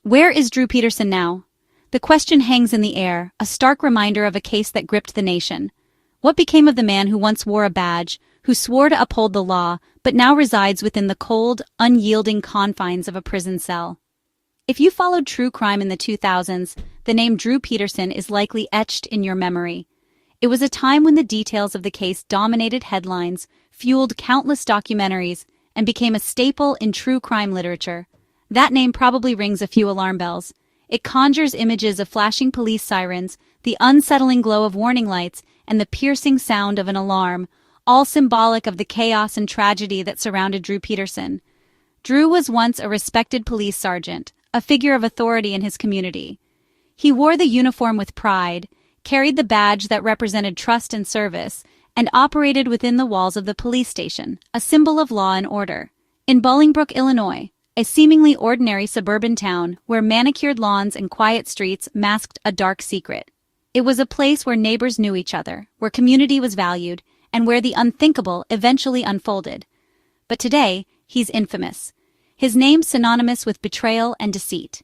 Where is Drew Peterson now? The question hangs in the air, a stark reminder of a case that gripped the nation. What became of the man who once wore a badge, who swore to uphold the law, but now resides within the cold, unyielding confines of a prison cell? If you followed true crime in the 2000s, the name Drew Peterson is likely etched in your memory. It was a time when the details of the case dominated headlines, fueled countless documentaries, and became a staple in true crime literature. That name probably rings a few alarm bells. It conjures images of flashing police sirens, the unsettling glow of warning lights, and the piercing sound of an alarm, all symbolic of the chaos and tragedy that surrounded Drew Peterson. Drew was once a respected police sergeant, a figure of authority in his community. He wore the uniform with pride, carried the badge that represented trust and service, and operated within the walls of the police station, a symbol of law and order. In Bolingbrook, Illinois, a seemingly ordinary suburban town where manicured lawns and quiet streets masked a dark secret. It was a place where neighbors knew each other, where community was valued, and where the unthinkable eventually unfolded. But today, he's infamous. His name synonymous with betrayal and deceit.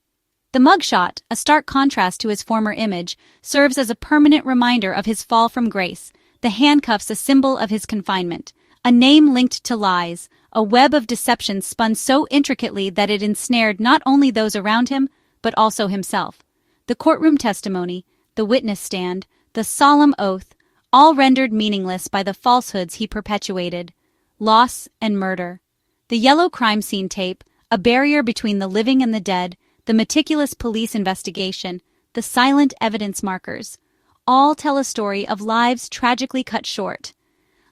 The mugshot, a stark contrast to his former image, serves as a permanent reminder of his fall from grace, the handcuffs a symbol of his confinement, a name linked to lies, a web of deception spun so intricately that it ensnared not only those around him, but also himself. The courtroom testimony, the witness stand, the solemn oath, all rendered meaningless by the falsehoods he perpetuated. Loss and murder. The yellow crime scene tape, a barrier between the living and the dead, the meticulous police investigation, the silent evidence markers, all tell a story of lives tragically cut short.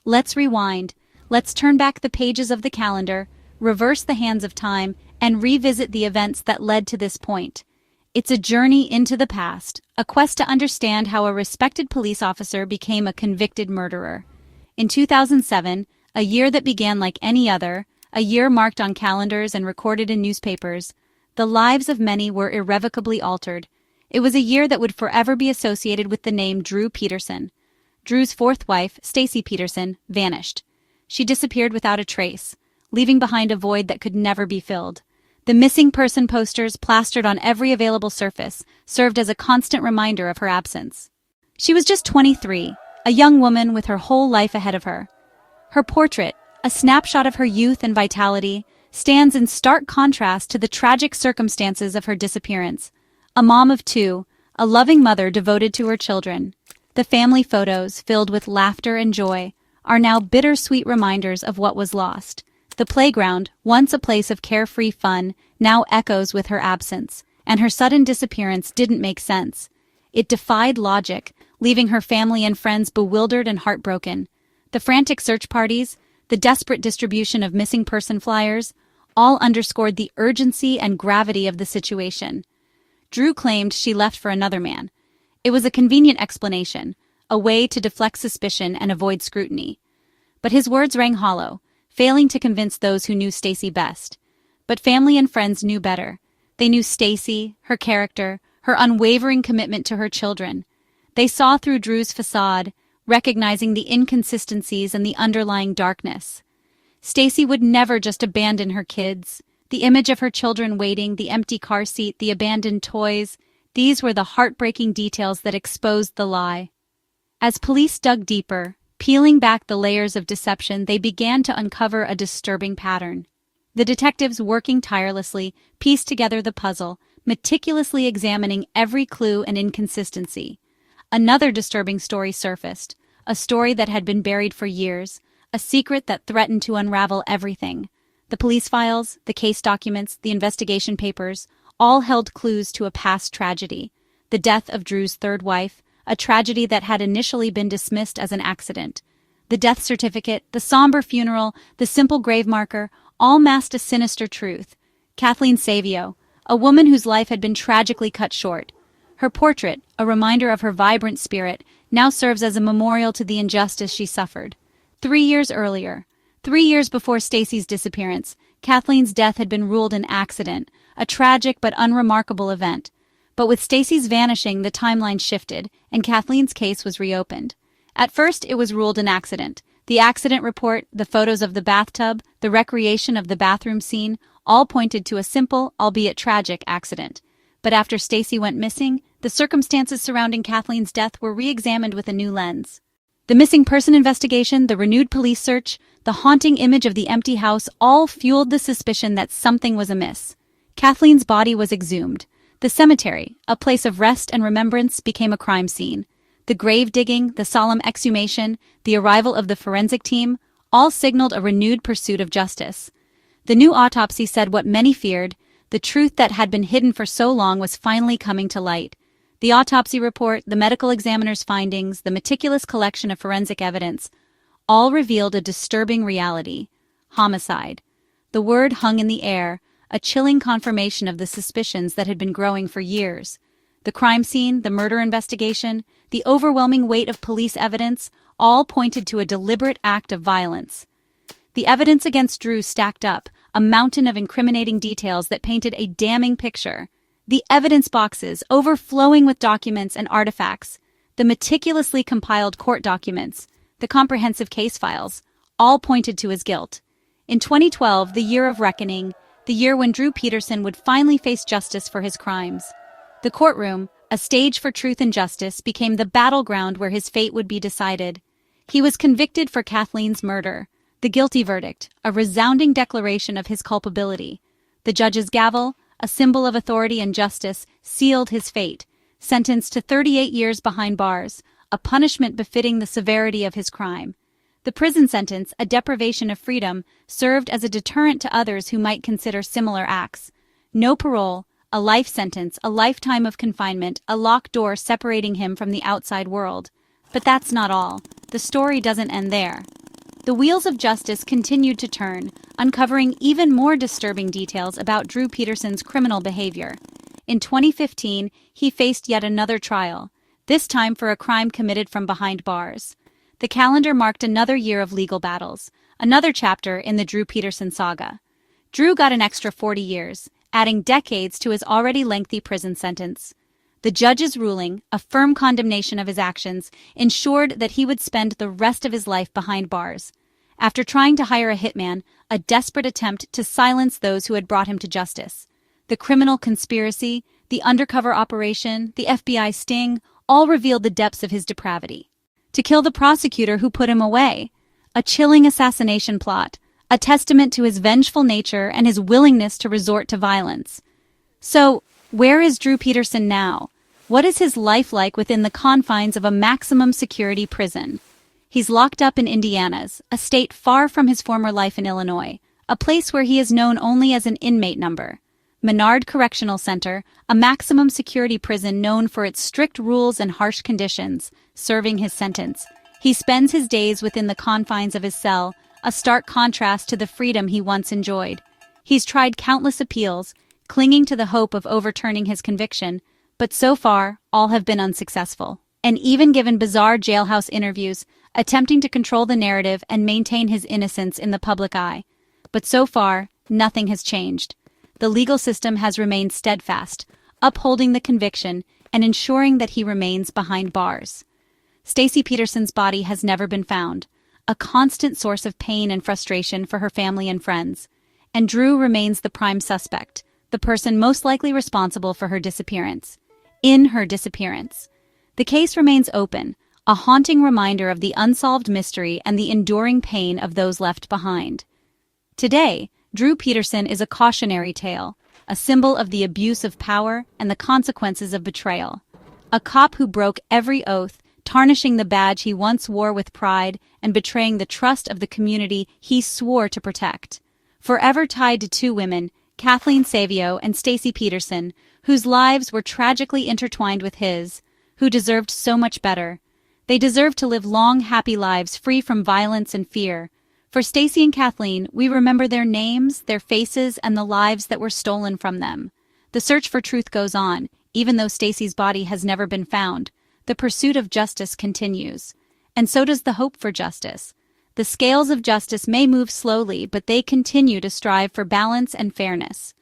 Let's rewind. Let's turn back the pages of the calendar, reverse the hands of time, and revisit the events that led to this point. It's a journey into the past, a quest to understand how a respected police officer became a convicted murderer. In 2007, a year that began like any other, a year marked on calendars and recorded in newspapers, the lives of many were irrevocably altered. It was a year that would forever be associated with the name Drew Peterson. Drew's fourth wife, Stacy Peterson, vanished. She disappeared without a trace, leaving behind a void that could never be filled. The missing person posters plastered on every available surface served as a constant reminder of her absence. She was just 23, a young woman with her whole life ahead of her. Her portrait, a snapshot of her youth and vitality, stands in stark contrast to the tragic circumstances of her disappearance. A mom of two, a loving mother devoted to her children. The family photos, filled with laughter and joy, are now bittersweet reminders of what was lost. The playground, once a place of carefree fun, now echoes with her absence, and her sudden disappearance didn't make sense. It defied logic, leaving her family and friends bewildered and heartbroken. The frantic search parties, the desperate distribution of missing person flyers, all underscored the urgency and gravity of the situation. Drew claimed she left for another man. It was a convenient explanation, a way to deflect suspicion and avoid scrutiny. But his words rang hollow, failing to convince those who knew Stacy best. But family and friends knew better. They knew Stacy, her character, her unwavering commitment to her children. They saw through Drew's facade, recognizing the inconsistencies and the underlying darkness. Stacy would never just abandon her kids. The image of her children waiting, the empty car seat, the abandoned toys, these were the heartbreaking details that exposed the lie. As police dug deeper, peeling back the layers of deception, they began to uncover a disturbing pattern. The detectives, working tirelessly, pieced together the puzzle, meticulously examining every clue and inconsistency. Another disturbing story surfaced, a story that had been buried for years, a secret that threatened to unravel everything. The police files, the case documents, the investigation papers, all held clues to a past tragedy, the death of Drew's third wife, a tragedy that had initially been dismissed as an accident. The death certificate, the somber funeral, the simple grave marker, all masked a sinister truth. Kathleen Savio, a woman whose life had been tragically cut short. Her portrait, a reminder of her vibrant spirit, now serves as a memorial to the injustice she suffered. 3 years earlier, 3 years before Stacy's disappearance, Kathleen's death had been ruled an accident, a tragic but unremarkable event. But with Stacy's vanishing, the timeline shifted, and Kathleen's case was reopened. At first, it was ruled an accident. The accident report, the photos of the bathtub, the recreation of the bathroom scene, all pointed to a simple, albeit tragic, accident. But after Stacy went missing, the circumstances surrounding Kathleen's death were re-examined with a new lens. The missing person investigation, the renewed police search, the haunting image of the empty house all fueled the suspicion that something was amiss. Kathleen's body was exhumed. The cemetery, a place of rest and remembrance, became a crime scene. The grave digging, the solemn exhumation, the arrival of the forensic team, all signaled a renewed pursuit of justice. The new autopsy said what many feared: the truth that had been hidden for so long was finally coming to light. The autopsy report, the medical examiner's findings, the meticulous collection of forensic evidence, all revealed a disturbing reality: homicide. The word hung in the air, a chilling confirmation of the suspicions that had been growing for years. The crime scene, the murder investigation, the overwhelming weight of police evidence, all pointed to a deliberate act of violence. The evidence against Drew stacked up, a mountain of incriminating details that painted a damning picture. The evidence boxes, overflowing with documents and artifacts, the meticulously compiled court documents, the comprehensive case files, all pointed to his guilt. In 2012, the year of reckoning, the year when Drew Peterson would finally face justice for his crimes. The courtroom, a stage for truth and justice, became the battleground where his fate would be decided. He was convicted for Kathleen's murder. The guilty verdict, a resounding declaration of his culpability. The judge's gavel, a symbol of authority and justice, sealed his fate, sentenced to 38 years behind bars, a punishment befitting the severity of his crime. The prison sentence, a deprivation of freedom, served as a deterrent to others who might consider similar acts. No parole, a life sentence, a lifetime of confinement, a locked door separating him from the outside world. But that's not all. The story doesn't end there. The wheels of justice continued to turn, uncovering even more disturbing details about Drew Peterson's criminal behavior. In 2015, he faced yet another trial, this time for a crime committed from behind bars. The calendar marked another year of legal battles, another chapter in the Drew Peterson saga. Drew got an extra 40 years, adding decades to his already lengthy prison sentence. The judge's ruling, a firm condemnation of his actions, ensured that he would spend the rest of his life behind bars. After trying to hire a hitman, a desperate attempt to silence those who had brought him to justice. The criminal conspiracy, the undercover operation, the FBI sting, all revealed the depths of his depravity. To kill the prosecutor who put him away. A chilling assassination plot, a testament to his vengeful nature and his willingness to resort to violence. So, where is Drew Peterson now? What is his life like within the confines of a maximum security prison? He's locked up in Indiana's, a state far from his former life in Illinois, a place where he is known only as an inmate number. Menard Correctional Center, a maximum security prison known for its strict rules and harsh conditions, serving his sentence. He spends his days within the confines of his cell, a stark contrast to the freedom he once enjoyed. He's tried countless appeals, clinging to the hope of overturning his conviction, but so far, all have been unsuccessful. And even given bizarre jailhouse interviews, attempting to control the narrative and maintain his innocence in the public eye. But so far, nothing has changed. The legal system has remained steadfast, upholding the conviction and ensuring that he remains behind bars. Stacy Peterson's body has never been found, a constant source of pain and frustration for her family and friends. And Drew remains the prime suspect, the person most likely responsible for her disappearance. In her disappearance. The case remains open, a haunting reminder of the unsolved mystery and the enduring pain of those left behind. Today, Drew Peterson is a cautionary tale, a symbol of the abuse of power and the consequences of betrayal. A cop who broke every oath, tarnishing the badge he once wore with pride and betraying the trust of the community he swore to protect. Forever tied to two women, Kathleen Savio and Stacy Peterson, whose lives were tragically intertwined with his, who deserved so much better. They deserved to live long, happy lives free from violence and fear. For Stacy and Kathleen, we remember their names, their faces, and the lives that were stolen from them. The search for truth goes on, even though Stacy's body has never been found. The pursuit of justice continues. And so does the hope for justice. The scales of justice may move slowly, but they continue to strive for balance and fairness.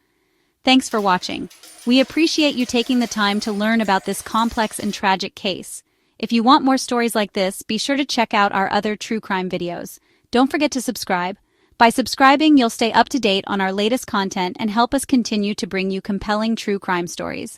Thanks for watching. We appreciate you taking the time to learn about this complex and tragic case. If you want more stories like this, be sure to check out our other true crime videos. Don't forget to subscribe. By subscribing, you'll stay up to date on our latest content and help us continue to bring you compelling true crime stories.